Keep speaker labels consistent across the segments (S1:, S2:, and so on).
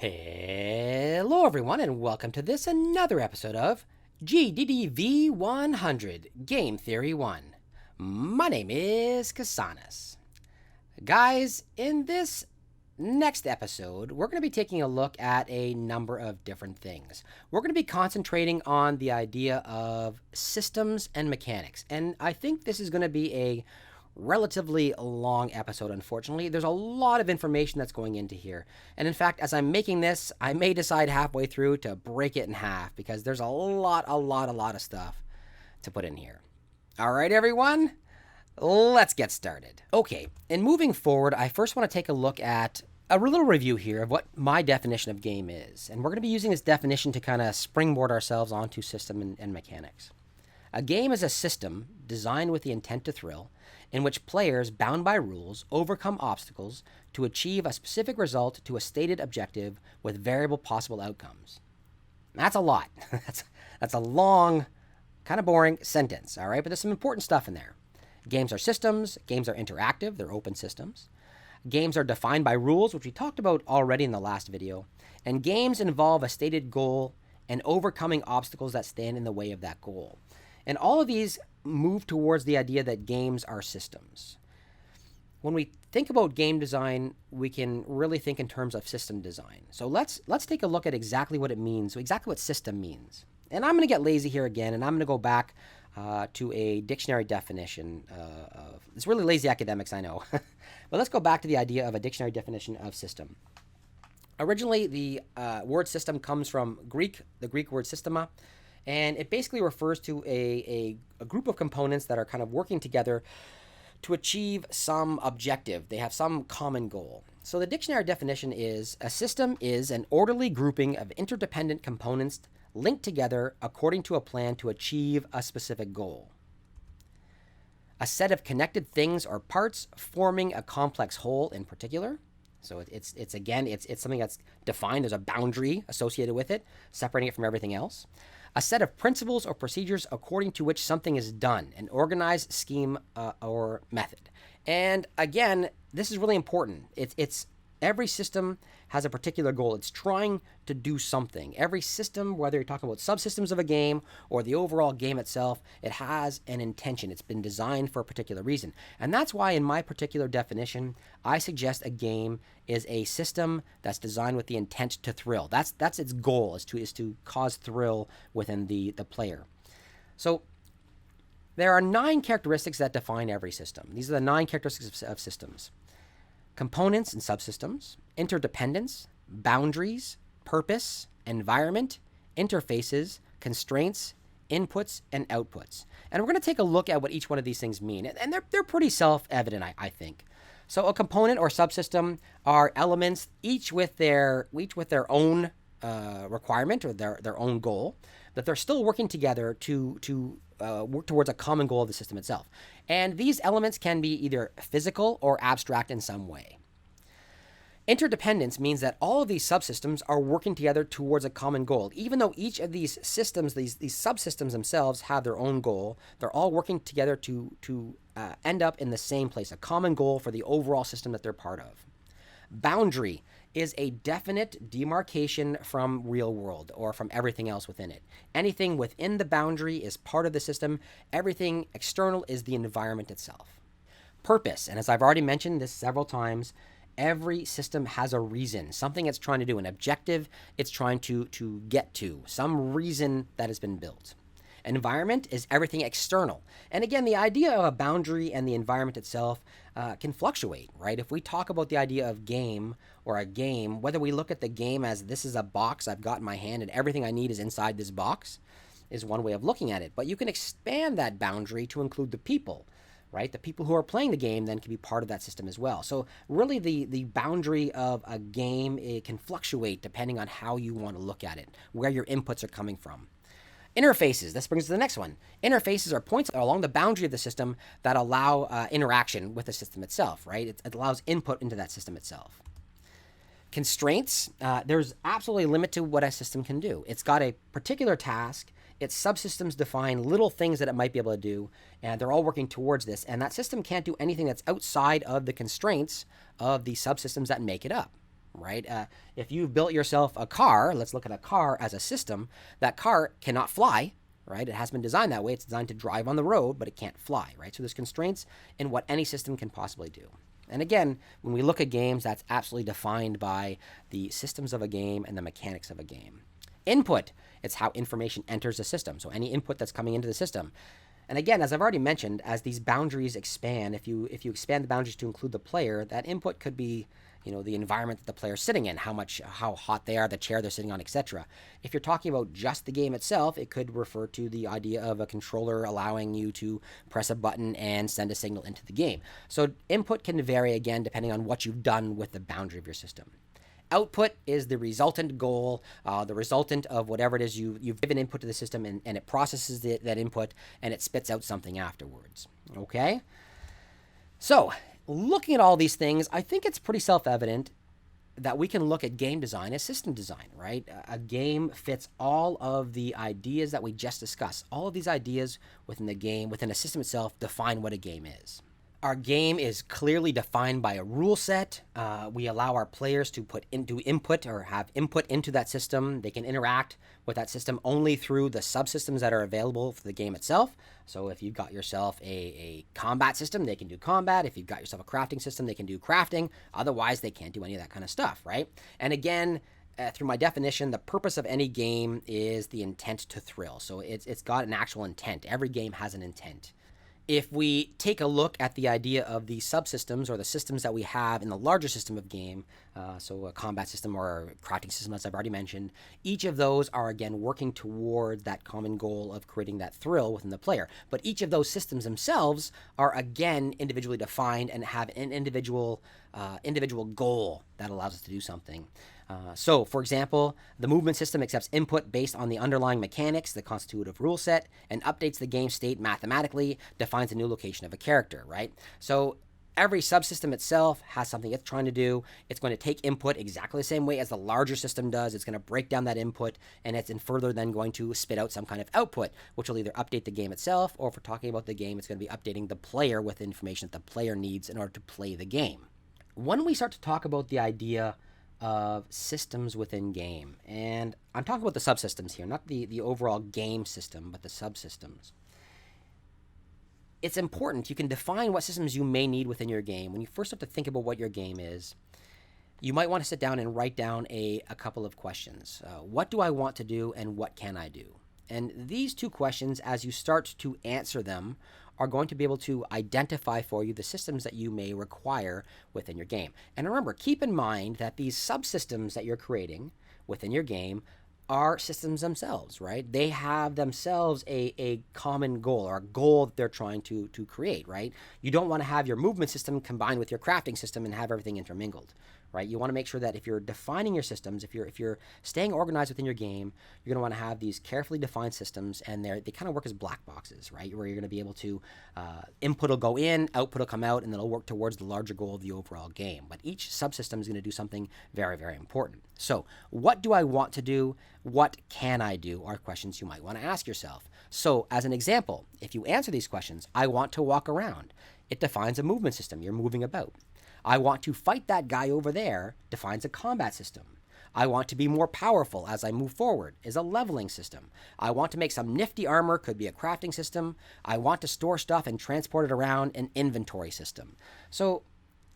S1: Hello, everyone, and welcome to another episode of GDDV 100 Game Theory 1. My name is Kasanas. Guys, in this next episode, we're going to be taking a look at a number of different things. We're going to be concentrating on the idea of systems and mechanics, and I think this is going to be a relatively long episode, unfortunately. There's a lot of information that's going into here. And in fact, as I'm making this, I may decide halfway through to break it in half because there's a lot of stuff to put in here. All right, everyone, let's get started. Okay, and moving forward, I first want to take a look at a little review here of what my definition of game is. And we're going to be using this definition to kind of springboard ourselves onto system and mechanics. A game is a system designed with the intent to thrill, in which players, bound by rules, overcome obstacles to achieve a specific result to a stated objective with variable possible outcomes. That's a lot. That's a long, kind of boring sentence, all right? But there's some important stuff in there. Games are systems. Games are interactive. They're open systems. Games are defined by rules, which we talked about already in the last video. And games involve a stated goal and overcoming obstacles that stand in the way of that goal. And all of these move towards the idea that games are systems. When we think about game design, we can really think in terms of system design. So let's take a look at exactly what it means, exactly what system means. And I'm going to get lazy here again, and I'm going to go back to a dictionary definition of... It's really lazy academics, I know. But let's go back to the idea of a dictionary definition of system. Originally, the word system comes from the Greek word systema, and it basically refers to a group of components that are kind of working together to achieve some objective. They have some common goal. So the dictionary definition is, a system is an orderly grouping of interdependent components linked together according to a plan to achieve a specific goal. A set of connected things or parts forming a complex whole in particular. So it's something that's defined. There's a boundary associated with it, separating it from everything else. A set of principles or procedures according to which something is done, an organized scheme or method. And again, this is really important. It's every system has a particular goal. It's trying to do something. Every system, whether you're talking about subsystems of a game or the overall game itself, it has an intention. It's been designed for a particular reason. And that's why in my particular definition, I suggest a game is a system that's designed with the intent to thrill. That's its goal, is to cause thrill within the player. So there are 9 characteristics that define every system. These are the 9 characteristics of systems. Components and subsystems, interdependence, boundaries, purpose, environment, interfaces, constraints, inputs, and outputs. And we're going to take a look at what each one of these things mean. And they're pretty self-evident, I think. So a component or subsystem are elements, each with their own requirement or their own goal, that they're still working together to work towards a common goal of the system itself. And these elements can be either physical or abstract in some way. Interdependence means that all of these subsystems are working together towards a common goal. Even though each of these systems, these subsystems themselves have their own goal, they're all working together to end up in the same place, a common goal for the overall system that they're part of. Boundary is a definite demarcation from real world or from everything else within it. Anything within the boundary is part of the system. Everything external is the environment itself. Purpose, and as I've already mentioned this several times, every system has a reason, something it's trying to do, an objective it's trying to get to, some reason that has been built. Environment is everything external. And again, the idea of a boundary and the environment itself can fluctuate, right? If we talk about the idea of game or a game, whether we look at the game as this is a box I've got in my hand and everything I need is inside this box, is one way of looking at it. But you can expand that boundary to include the people, right? The people who are playing the game then can be part of that system as well. So really the boundary of a game, it can fluctuate depending on how you want to look at it, where your inputs are coming from. Interfaces, this brings us to the next one. Interfaces are points along the boundary of the system that allow interaction with the system itself, right? It allows input into that system itself. Constraints, there's absolutely a limit to what a system can do. It's got a particular task, its subsystems define little things that it might be able to do, and they're all working towards this, and that system can't do anything that's outside of the constraints of the subsystems that make it up. right? If you've built yourself a car, let's look at a car as a system, that car cannot fly, right? It has been designed that way. It's designed to drive on the road, but it can't fly, right? So there's constraints in what any system can possibly do. And again, when we look at games, that's absolutely defined by the systems of a game and the mechanics of a game. Input, it's how information enters the system. So any input that's coming into the system. And again, as I've already mentioned, as these boundaries expand, if you expand the boundaries to include the player, that input could be, the environment that the player's sitting in, how hot they are, the chair they're sitting on, etc. If you're talking about just the game itself, it could refer to the idea of a controller allowing you to press a button and send a signal into the game. So input can vary again depending on what you've done with the boundary of your system. Output is the resultant goal, the resultant of whatever it is you've given input to the system, and it processes that input and it spits out something afterwards. Okay? So, looking at all these things, I think it's pretty self-evident that we can look at game design as system design, right? A game fits all of the ideas that we just discussed. All of these ideas within the game, within a system itself, define what a game is. Our game is clearly defined by a rule set. We allow our players to do input or have input into that system. They can interact with that system only through the subsystems that are available for the game itself. So if you've got yourself a combat system, they can do combat. If you've got yourself a crafting system, they can do crafting. Otherwise, they can't do any of that kind of stuff, right? And again, through my definition, the purpose of any game is the intent to thrill. So it's got an actual intent. Every game has an intent. If we take a look at the idea of the subsystems or the systems that we have in the larger system of game, so a combat system or a crafting system, as I've already mentioned, each of those are, again, working towards that common goal of creating that thrill within the player. But each of those systems themselves are, again, individually defined and have an individual goal that allows us to do something. So, for example, the movement system accepts input based on the underlying mechanics, the constitutive rule set, and updates the game state mathematically, defines a new location of a character, right? So every subsystem itself has something it's trying to do. It's going to take input exactly the same way as the larger system does. It's going to break down that input, and it's in further then going to spit out some kind of output, which will either update the game itself, or if we're talking about the game, it's going to be updating the player with information that the player needs in order to play the game. When we start to talk about the idea of systems within game, and I'm talking about the subsystems here, not the overall game system, but the subsystems. It's important. You can define what systems you may need within your game. When you first start to think about what your game is, you might want to sit down and write down a couple of questions. What do I want to do, and what can I do? And these two questions, as you start to answer them, are going to be able to identify for you the systems that you may require within your game. And remember, keep in mind that these subsystems that you're creating within your game are systems themselves, right? They have themselves a common goal, or a goal that they're trying to create, right? You don't want to have your movement system combined with your crafting system and have everything intermingled, right? You want to make sure that if you're defining your systems, if you're staying organized within your game, you're going to want to have these carefully defined systems, and they kind of work as black boxes, right? Where you're going to be able to input will go in, output will come out, and then it'll work towards the larger goal of the overall game. But each subsystem is going to do something very, very important. So, what do I want to do? What can I do? Are questions you might want to ask yourself. So, as an example, if you answer these questions, I want to walk around. It defines a movement system. You're moving about. I want to fight that guy over there, defines a combat system. I want to be more powerful as I move forward, is a leveling system. I want to make some nifty armor, could be a crafting system. I want to store stuff and transport it around, an inventory system. So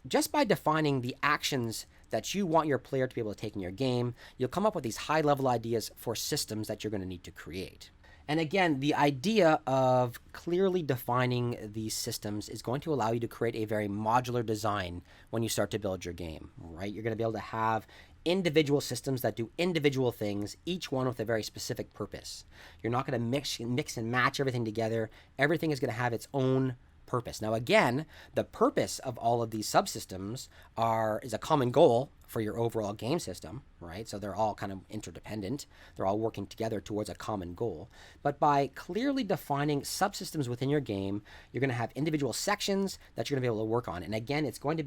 S1: just by defining the actions that you want your player to be able to take in your game, you'll come up with these high-level ideas for systems that you're going to need to create. And again, the idea of clearly defining these systems is going to allow you to create a very modular design when you start to build your game, right? You're going to be able to have individual systems that do individual things, each one with a very specific purpose. You're not going to mix and match everything together. Everything is going to have its own purpose. Now, again, the purpose of all of these subsystems is a common goal for your overall game system, right? So they're all kind of interdependent. They're all working together towards a common goal. But by clearly defining subsystems within your game, you're going to have individual sections that you're going to be able to work on. And again, it's going to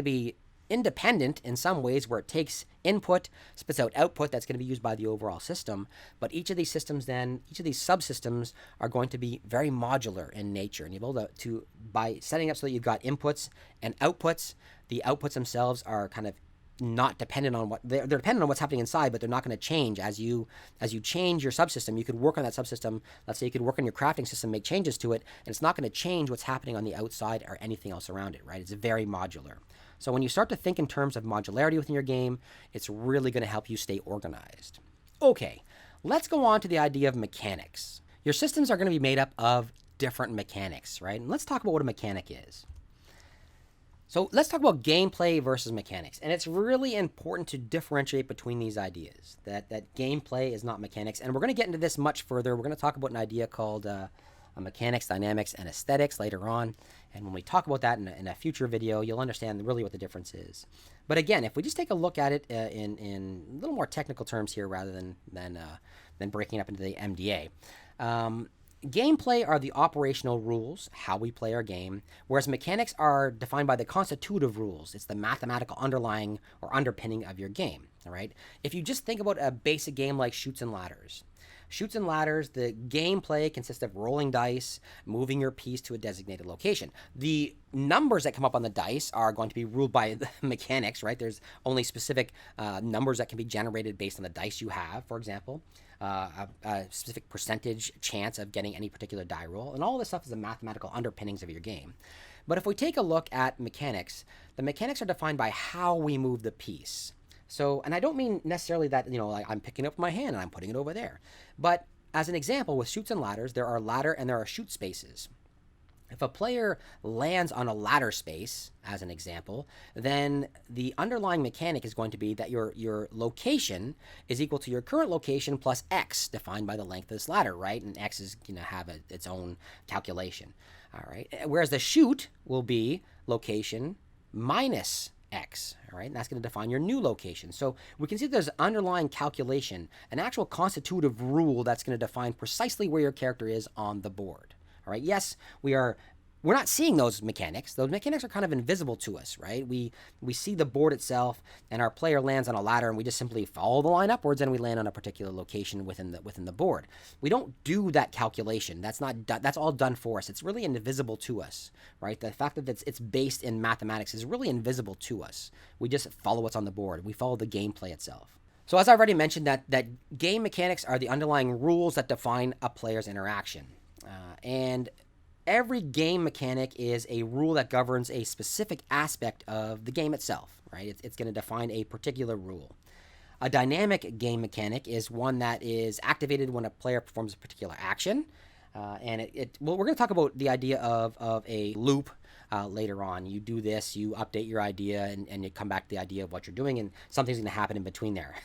S1: be independent in some ways, where it takes input, spits out output that's going to be used by the overall system. But each of these systems each of these subsystems are going to be very modular in nature. And you're able to by setting up so that you've got inputs and outputs, the outputs themselves are kind of not dependent on they're dependent on what's happening inside, but they're not going to change as you change your subsystem. You could work on that subsystem. Let's say you could work on your crafting system, make changes to it, and it's not going to change what's happening on the outside or anything else around it, right? It's very modular. So when you start to think in terms of modularity within your game, it's really going to help you stay organized. Okay, let's go on to the idea of mechanics. Your systems are going to be made up of different mechanics, right? And let's talk about what a mechanic is. So let's talk about gameplay versus mechanics. And it's really important to differentiate between these ideas, that gameplay is not mechanics. And we're going to get into this much further. We're going to talk about an idea called mechanics, dynamics, and aesthetics later on. And when we talk about that in a future video, you'll understand really what the difference is. But again, if we just take a look at it in a little more technical terms here rather than breaking it up into the MDA. Gameplay are the operational rules, how we play our game, whereas mechanics are defined by the constitutive rules. It's the mathematical underlying or underpinning of your game, all right? If you just think about a basic game like Chutes and Ladders, the gameplay consists of rolling dice, moving your piece to a designated location. The numbers that come up on the dice are going to be ruled by the mechanics, right? There's only specific numbers that can be generated based on the dice you have, for example. A specific percentage chance of getting any particular die roll, and all this stuff is the mathematical underpinnings of your game. But if we take a look at mechanics, the mechanics are defined by how we move the piece. So, and I don't mean necessarily that, like I'm picking up my hand and I'm putting it over there. But as an example, with Chutes and Ladders, there are ladder and there are chute spaces. If a player lands on a ladder space, as an example, then the underlying mechanic is going to be that your location is equal to your current location plus x, defined by the length of this ladder, right? And x is going to have its own calculation, all right? Whereas the chute will be location minus x, all right? And that's going to define your new location. So we can see there's underlying calculation, an actual constitutive rule that's going to define precisely where your character is on the board. All right. Yes, we're not seeing those mechanics. Those mechanics are kind of invisible to us, right? We see the board itself, and our player lands on a ladder, and we just simply follow the line upwards, and we land on a particular location within the board. We don't do that calculation. That's all done for us. It's really invisible to us, right? The fact that it's based in mathematics is really invisible to us. We just follow what's on the board. We follow the gameplay itself. So as I already mentioned, that game mechanics are the underlying rules that define a player's interaction. And every game mechanic is a rule that governs a specific aspect of the game itself, right? It's going to define a particular rule. A dynamic game mechanic is one that is activated when a player performs a particular action. And we're going to talk about the idea of a loop later on. You do this, you update your idea, and you come back to the idea of what you're doing, and something's going to happen in between there.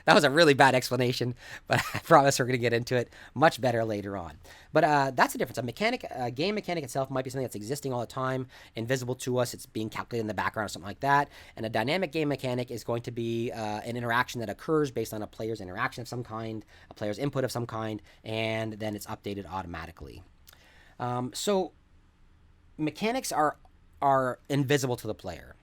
S1: That was a really bad explanation, but I promise we're going to get into it much better later on. But that's the difference. A game mechanic itself might be something that's existing all the time, invisible to us. It's being calculated in the background or something like that. And a dynamic game mechanic is going to be an interaction that occurs based on a player's interaction of some kind, a player's input of some kind, and then it's updated automatically. So mechanics are invisible to the player.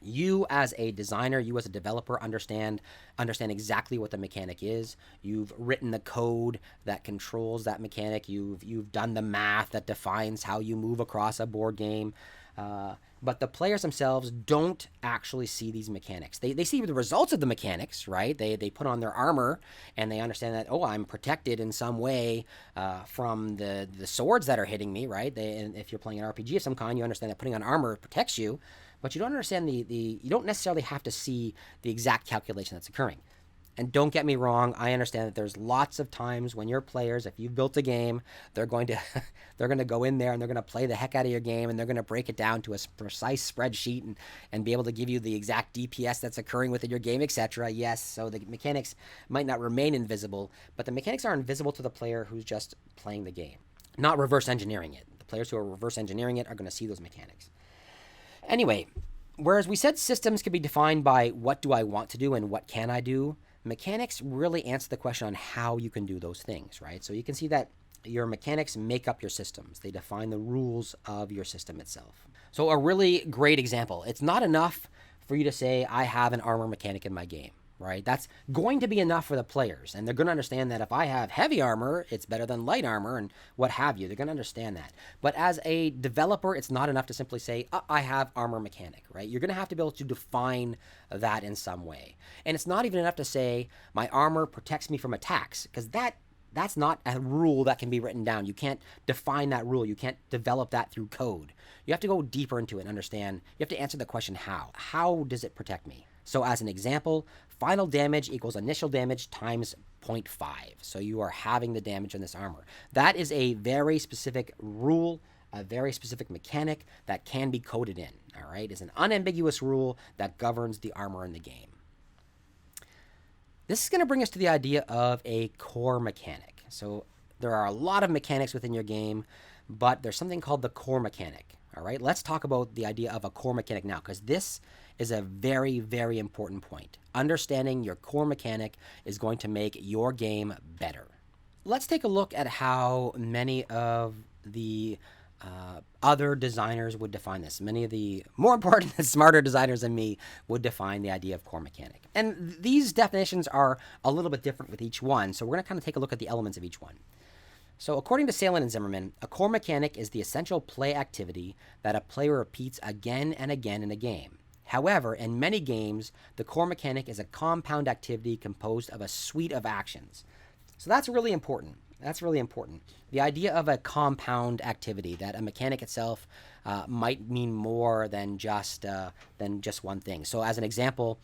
S1: You as a designer, you as a developer understand exactly what the mechanic is. You've written the code that controls that mechanic. You've done the math that defines how you move across a board game. But the players themselves don't actually see these mechanics. They see the results of the mechanics, right? They put on their armor and they understand that, oh, I'm protected in some way from the swords that are hitting me, right? And if you're playing an RPG of some kind, you understand that putting on armor protects you. But you don't understand you don't necessarily have to see the exact calculation that's occurring. And don't get me wrong, I understand that there's lots of times when your players, if you've built a game, they're going to go in there and they're going to play the heck out of your game, and they're going to break it down to a precise spreadsheet and be able to give you the exact DPS that's occurring within your game, etc. Yes, so the mechanics might not remain invisible, but the mechanics are invisible to the player who's just playing the game, not reverse engineering it. The players who are reverse engineering it are going to see those mechanics. Anyway, whereas we said systems can be defined by what do I want to do and what can I do, mechanics really answer the question on how you can do those things, right? So you can see that your mechanics make up your systems. They define the rules of your system itself. So a really great example, it's not enough for you to say, I have an armor mechanic in my game, right? That's going to be enough for the players. And they're going to understand that if I have heavy armor, it's better than light armor and what have you. They're going to understand that. But as a developer, it's not enough to simply say, I have armor mechanic, right? You're going to have to be able to define that in some way. And it's not even enough to say, my armor protects me from attacks, because that's not a rule that can be written down. You can't define that rule. You can't develop that through code. You have to go deeper into it and understand. You have to answer the question, how? How does it protect me? So as an example, final damage equals initial damage times 0.5. So you are having the damage on this armor. That is a very specific rule, a very specific mechanic that can be coded in, all right? It's an unambiguous rule that governs the armor in the game. This is going to bring us to the idea of a core mechanic. So there are a lot of mechanics within your game, but there's something called the core mechanic. All right, let's talk about the idea of a core mechanic now, because this is a very, very important point. Understanding your core mechanic is going to make your game better. Let's take a look at how many of the other designers would define this. Many of the more important and smarter designers than me would define the idea of core mechanic. And these definitions are a little bit different with each one, so we're going to kind of take a look at the elements of each one. So according to Salen and Zimmerman, a core mechanic is the essential play activity that a player repeats again and again in a game. However, in many games, the core mechanic is a compound activity composed of a suite of actions. So that's really important. That's really important. The idea of a compound activity, that a mechanic itself might mean more than just one thing. So as an example,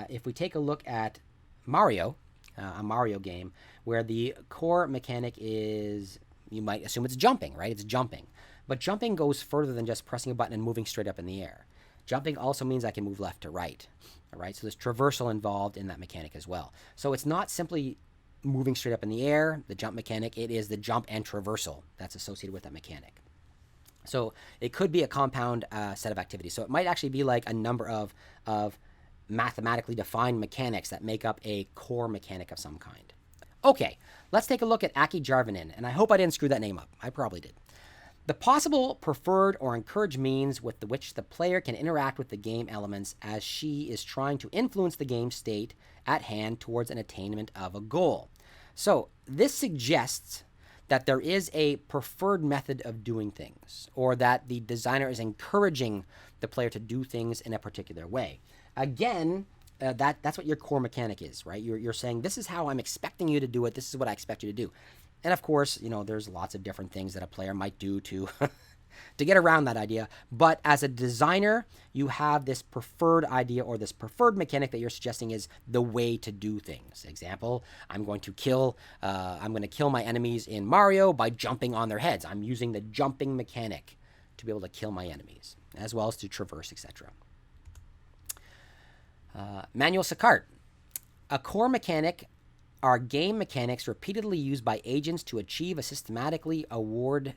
S1: if we take a look at Mario, a Mario game, where the core mechanic is, you might assume it's jumping, right? It's jumping. But jumping goes further than just pressing a button and moving straight up in the air. Jumping also means I can move left to right, all right? So there's traversal involved in that mechanic as well. So it's not simply moving straight up in the air, the jump mechanic, it is the jump and traversal that's associated with that mechanic. So it could be a compound set of activities. So it might actually be like a number of mathematically defined mechanics that make up a core mechanic of some kind. Okay, let's take a look at Aki Jarvanen, and I hope I didn't screw that name up. I probably did. The possible, preferred, or encouraged means with which the player can interact with the game elements as she is trying to influence the game state at hand towards an attainment of a goal. So this suggests that there is a preferred method of doing things, or that the designer is encouraging the player to do things in a particular way. Again, that's what your core mechanic is, right? You're saying, this is how I'm expecting you to do it. This is what I expect you to do. And of course, there's lots of different things that a player might do to to get around that idea. But as a designer, you have this preferred idea, or this preferred mechanic that you're suggesting is the way to do things. Example, I'm going to kill my enemies in Mario by jumping on their heads. I'm using the jumping mechanic to be able to kill my enemies, as well as to traverse, etc. Manuel Sicart. A core mechanic are game mechanics repeatedly used by agents to achieve a systematically awarded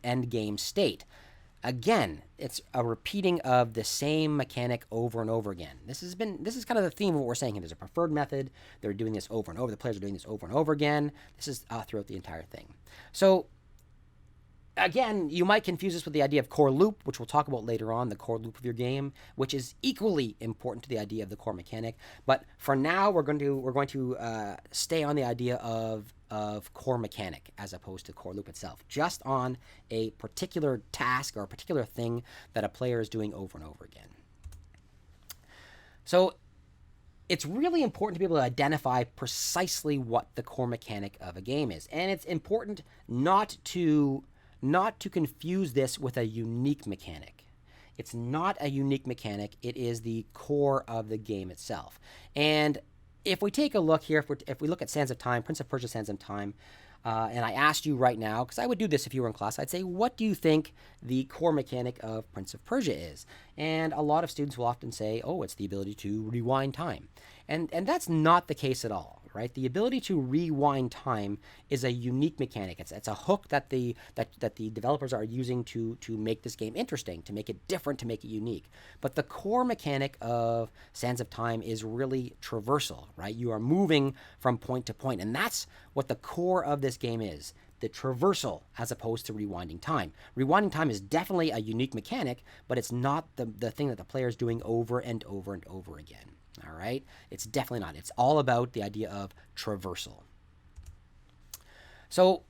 S1: end game state. Again, it's a repeating of the same mechanic over and over again. This is kind of the theme of what we're saying here. There's a preferred method. They're doing this over and over. The players are doing this over and over again. This is throughout the entire thing. So again, you might confuse this with the idea of core loop, which we'll talk about later on, the core loop of your game, which is equally important to the idea of the core mechanic. But for now, we're going to stay on the idea of core mechanic as opposed to core loop itself, just on a particular task or a particular thing that a player is doing over and over again. So it's really important to be able to identify precisely what the core mechanic of a game is. And it's important not to confuse this with a unique mechanic. It's not a unique mechanic. It is the core of the game itself. And if we take a look here, if we look at Sands of Time, Prince of Persia Sands of Time, and I asked you right now, because I would do this if you were in class, I'd say, what do you think the core mechanic of Prince of Persia is? And a lot of students will often say, oh, it's the ability to rewind time. And that's not the case at all, right? The ability to rewind time is a unique mechanic. It's a hook that the developers are using to make this game interesting, to make it different, to make it unique. But the core mechanic of Sands of Time is really traversal, right? You are moving from point to point, and that's what the core of this game is. The traversal as opposed to rewinding time. Rewinding time is definitely a unique mechanic, but it's not the thing that the player is doing over and over and over again. All right? It's definitely not. It's all about the idea of traversal. So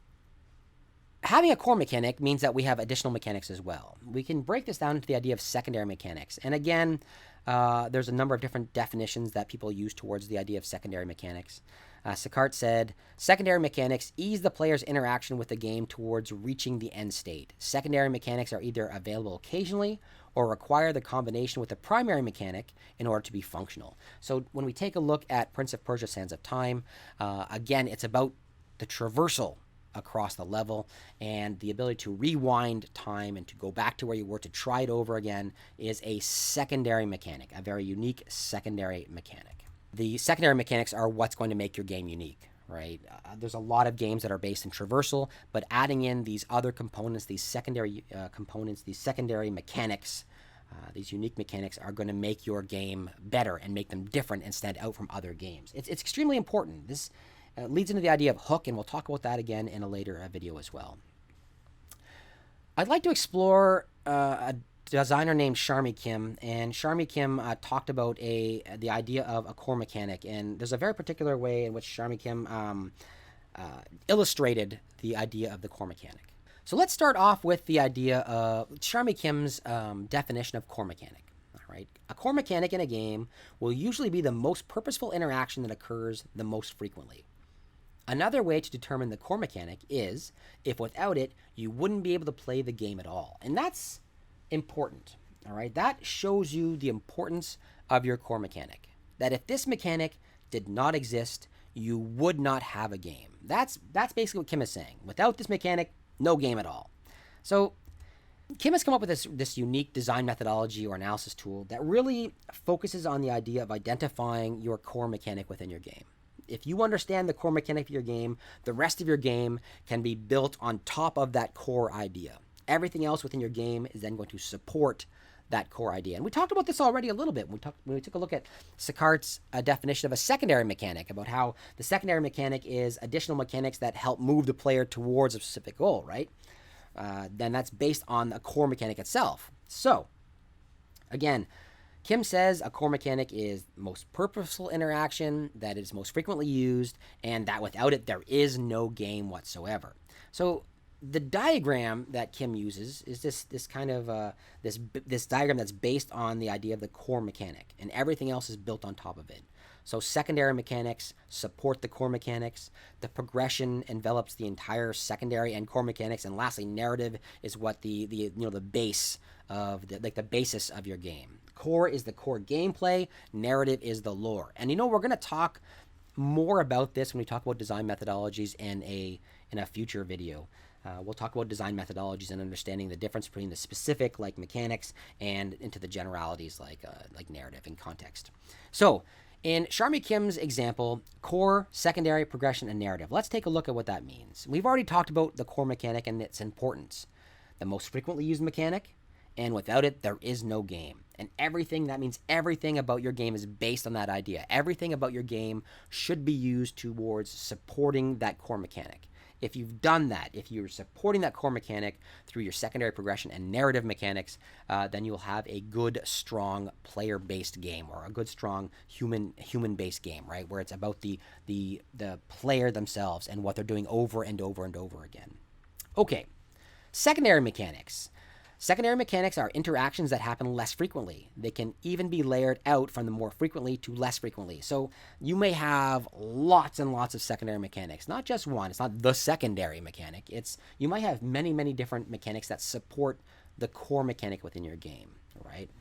S1: having a core mechanic means that we have additional mechanics as well. We can break this down into the idea of secondary mechanics. And again, there's a number of different definitions that people use towards the idea of secondary mechanics. Sicart said, secondary mechanics ease the player's interaction with the game towards reaching the end state. Secondary mechanics are either available occasionally or require the combination with the primary mechanic in order to be functional. So when we take a look at Prince of Persia: Sands of Time, again, it's about the traversal across the level, and the ability to rewind time and to go back to where you were to try it over again is a secondary mechanic, a very unique secondary mechanic. The secondary mechanics are what's going to make your game unique, right? There's a lot of games that are based in traversal, but adding in these other components, these secondary components, these secondary mechanics, these unique mechanics are going to make your game better and make them different and stand out from other games. It's extremely important. This leads into the idea of hook, and we'll talk about that again in a later video as well. I'd like to explore a designer named Sharmi Kim, and Sharmi Kim talked about the idea of a core mechanic, and there's a very particular way in which Sharmi Kim illustrated the idea of the core mechanic. So let's start off with the idea of Sharmi Kim's definition of core mechanic. Right? A core mechanic in a game will usually be the most purposeful interaction that occurs the most frequently. Another way to determine the core mechanic is if without it, you wouldn't be able to play the game at all. And that's important. All right? That shows you the importance of your core mechanic. That if this mechanic did not exist, you would not have a game. That's basically what Kim is saying. Without this mechanic, no game at all. So Kim has come up with this unique design methodology or analysis tool that really focuses on the idea of identifying your core mechanic within your game. If you understand the core mechanic of your game, the rest of your game can be built on top of that core idea. Everything else within your game is then going to support that core idea. And we talked about this already a little bit when we took a look at Sicart's definition of a secondary mechanic, about how the secondary mechanic is additional mechanics that help move the player towards a specific goal, right? Then that's based on the core mechanic itself. So, again, Kim says a core mechanic is most purposeful interaction, that is most frequently used, and that without it, there is no game whatsoever. So the diagram that Kim uses is this kind of this diagram that's based on the idea of the core mechanic, and everything else is built on top of it. So secondary mechanics support the core mechanics. The progression envelops the entire secondary and core mechanics, and lastly, narrative is what the base of the basis of your game. Core is the core gameplay. Narrative is the lore. And we're going to talk more about this when we talk about design methodologies in a future video. We'll talk about design methodologies and understanding the difference between the specific, like mechanics, and into the generalities, like narrative and context. So, in Sharmi Kim's example, core, secondary, progression, and narrative. Let's take a look at what that means. We've already talked about the core mechanic and its importance. The most frequently used mechanic, and without it, there is no game. And that means everything about your game is based on that idea. Everything about your game should be used towards supporting that core mechanic. If you've done that, if you're supporting that core mechanic through your secondary progression and narrative mechanics, then you'll have a good, strong player-based game, or a good, strong human-based game, right? Where it's about the player themselves and what they're doing over and over and over again. Okay, secondary mechanics. Secondary mechanics are interactions that happen less frequently. They can even be layered out from the more frequently to less frequently. So you may have lots and lots of secondary mechanics, not just one. It's not the secondary mechanic. You might have many, many different mechanics that support the core mechanic within your game, right?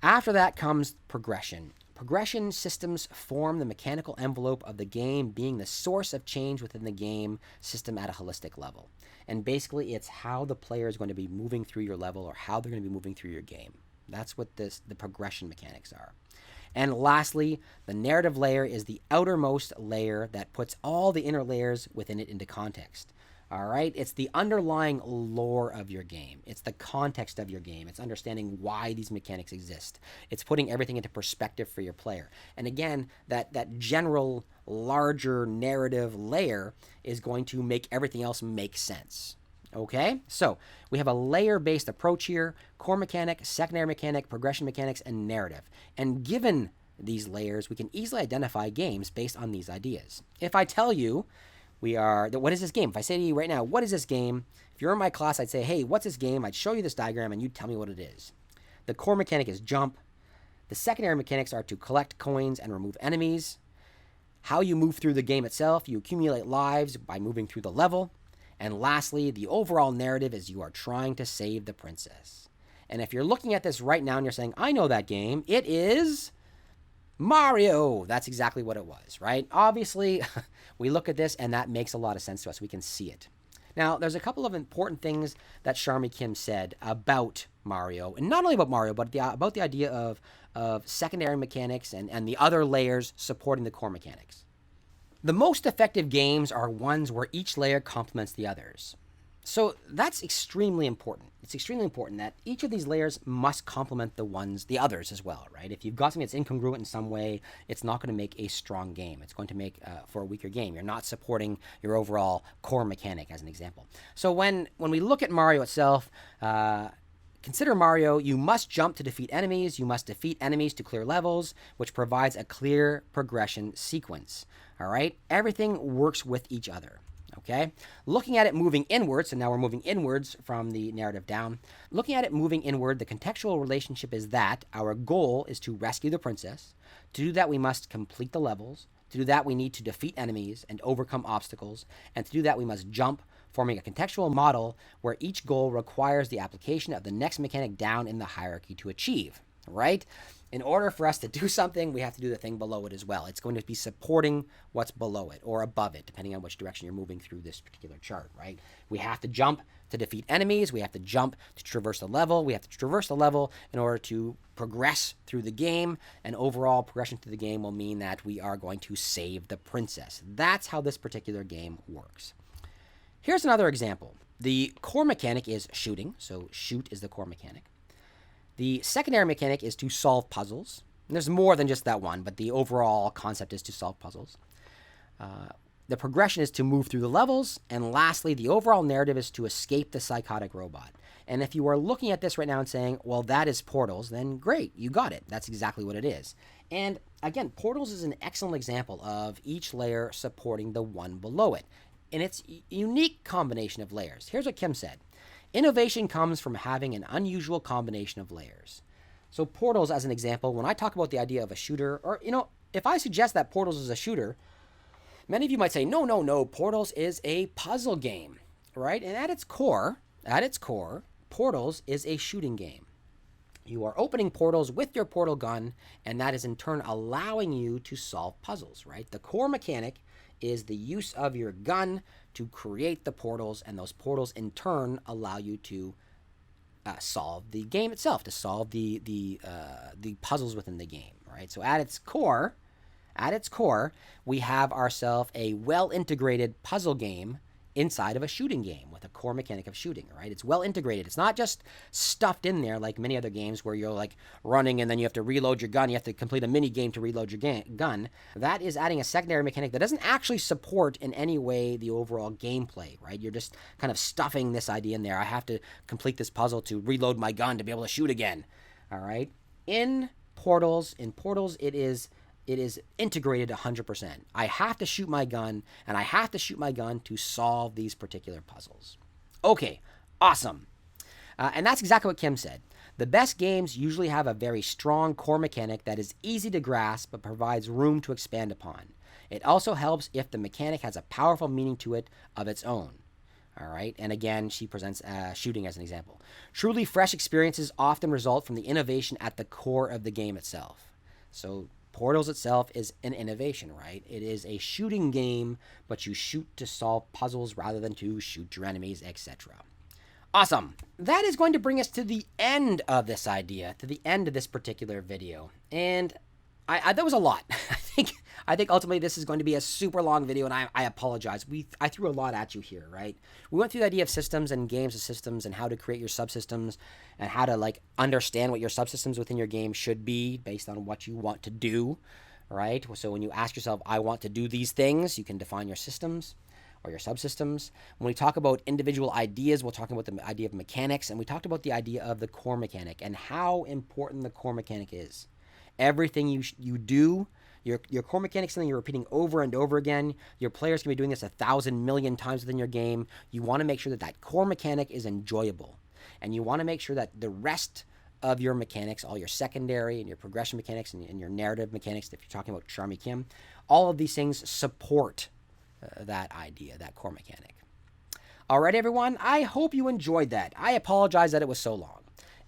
S1: After that comes progression. Progression systems form the mechanical envelope of the game, being the source of change within the game system at a holistic level. And basically, it's how the player is going to be moving through your level, or how they're going to be moving through your game. That's what the progression mechanics are. And lastly, the narrative layer is the outermost layer that puts all the inner layers within it into context. All right? It's the underlying lore of your game. It's the context of your game. It's understanding why these mechanics exist. It's putting everything into perspective for your player. And again, that general, larger narrative layer is going to make everything else make sense. Okay? So we have a layer-based approach here: core mechanic, secondary mechanic, progression mechanics, and narrative. And given these layers, we can easily identify games based on these ideas. If I tell you what is this game? If I say to you right now, what is this game? If you're in my class, I'd say, hey, what's this game? I'd show you this diagram and you'd tell me what it is. The core mechanic is jump. The secondary mechanics are to collect coins and remove enemies. How you move through the game itself, you accumulate lives by moving through the level. And lastly, the overall narrative is you are trying to save the princess. And if you're looking at this right now and you're saying, I know that game, it is Mario. That's exactly what it was, right? Obviously, we look at this and that makes a lot of sense to us. We can see it. Now, there's a couple of important things that Sharmi Kim said about Mario, and not only about Mario, but about the idea of secondary mechanics and the other layers supporting the core mechanics. The most effective games are ones where each layer complements the others. So that's extremely important. It's extremely important that each of these layers must complement the others as well, right? If you've got something that's incongruent in some way, it's not going to make a strong game. It's going to make for a weaker game. You're not supporting your overall core mechanic, as an example. So when we look at Mario itself, consider Mario, you must jump to defeat enemies. You must defeat enemies to clear levels, which provides a clear progression sequence. All right? Everything works with each other. Okay? Looking at it moving inwards, and now we're moving inwards from the narrative down. Looking at it moving inward, the contextual relationship is that our goal is to rescue the princess. To do that, we must complete the levels. To do that, we need to defeat enemies and overcome obstacles. And to do that, we must jump, forming a contextual model where each goal requires the application of the next mechanic down in the hierarchy to achieve, right? In order for us to do something, we have to do the thing below it as well. It's going to be supporting what's below it or above it, depending on which direction you're moving through this particular chart, right? We have to jump to defeat enemies. We have to jump to traverse the level. We have to traverse the level in order to progress through the game. And overall progression through the game will mean that we are going to save the princess. That's how this particular game works. Here's another example. The core mechanic is shooting. So shoot is the core mechanic. The secondary mechanic is to solve puzzles. And there's more than just that one, but the overall concept is to solve puzzles. The progression is to move through the levels. And lastly, the overall narrative is to escape the psychotic robot. And if you are looking at this right now and saying, well, that is Portals, then great, you got it. That's exactly what it is. And again, Portals is an excellent example of each layer supporting the one below it. And it's a unique combination of layers. Here's what Kim said. Innovation comes from having an unusual combination of layers. So Portals, as an example, when I talk about the idea of a shooter, or, if I suggest that Portals is a shooter, many of you might say, no, Portals is a puzzle game, right? And at its core, Portals is a shooting game. You are opening portals with your portal gun, and that is in turn allowing you to solve puzzles, right? The core mechanic is the use of your gun to create the portals, and those portals in turn allow you to solve the game itself, to solve the puzzles within the game, right? So at its core, we have ourselves a well-integrated puzzle game inside of a shooting game with a core mechanic of shooting, right? It's well integrated. It's not just stuffed in there like many other games where you're like running and then you have to reload your gun. You have to complete a mini game to reload your gun. That is adding a secondary mechanic that doesn't actually support in any way the overall gameplay, right? You're just kind of stuffing this idea in there. I have to complete this puzzle to reload my gun to be able to shoot again, all right? In Portals, it is integrated 100%. I have to shoot my gun, and I have to shoot my gun to solve these particular puzzles. Okay, awesome. And that's exactly what Kim said. The best games usually have a very strong core mechanic that is easy to grasp but provides room to expand upon. It also helps if the mechanic has a powerful meaning to it of its own. All right, and again, she presents shooting as an example. Truly fresh experiences often result from the innovation at the core of the game itself. So Portals itself is an innovation, right? It is a shooting game, but you shoot to solve puzzles rather than to shoot your enemies, etc. Awesome. That is going to bring us to the end of this idea, to the end of this particular video. And that was a lot. I think ultimately this is going to be a super long video, and I apologize. I threw a lot at you here, right? We went through the idea of systems and games of systems and how to create your subsystems and how to understand what your subsystems within your game should be based on what you want to do, right? So when you ask yourself, I want to do these things, you can define your systems or your subsystems. When we talk about individual ideas, we're talking about the idea of mechanics, and we talked about the idea of the core mechanic and how important the core mechanic is. Everything you do, your core mechanics, something you're repeating over and over again. Your players can be doing this 1,000 million times within your game. You want to make sure that that core mechanic is enjoyable, and you want to make sure that the rest of your mechanics, all your secondary and your progression mechanics and your narrative mechanics, if you're talking about Charmy Kim, all of these things support that idea, that core mechanic. All right, everyone, I hope you enjoyed that. I apologize that it was so long.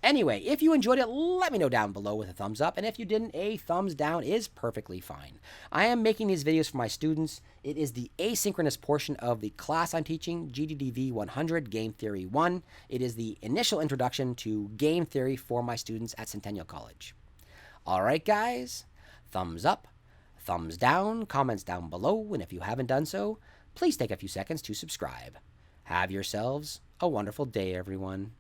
S1: Anyway, if you enjoyed it, let me know down below with a thumbs up, and if you didn't, a thumbs down is perfectly fine. I am making these videos for my students. It is the asynchronous portion of the class I'm teaching, GDDV 100 Game Theory 1. It is the initial introduction to game theory for my students at Centennial College. All right, guys, thumbs up, thumbs down, comments down below, and if you haven't done so, please take a few seconds to subscribe. Have yourselves a wonderful day, everyone.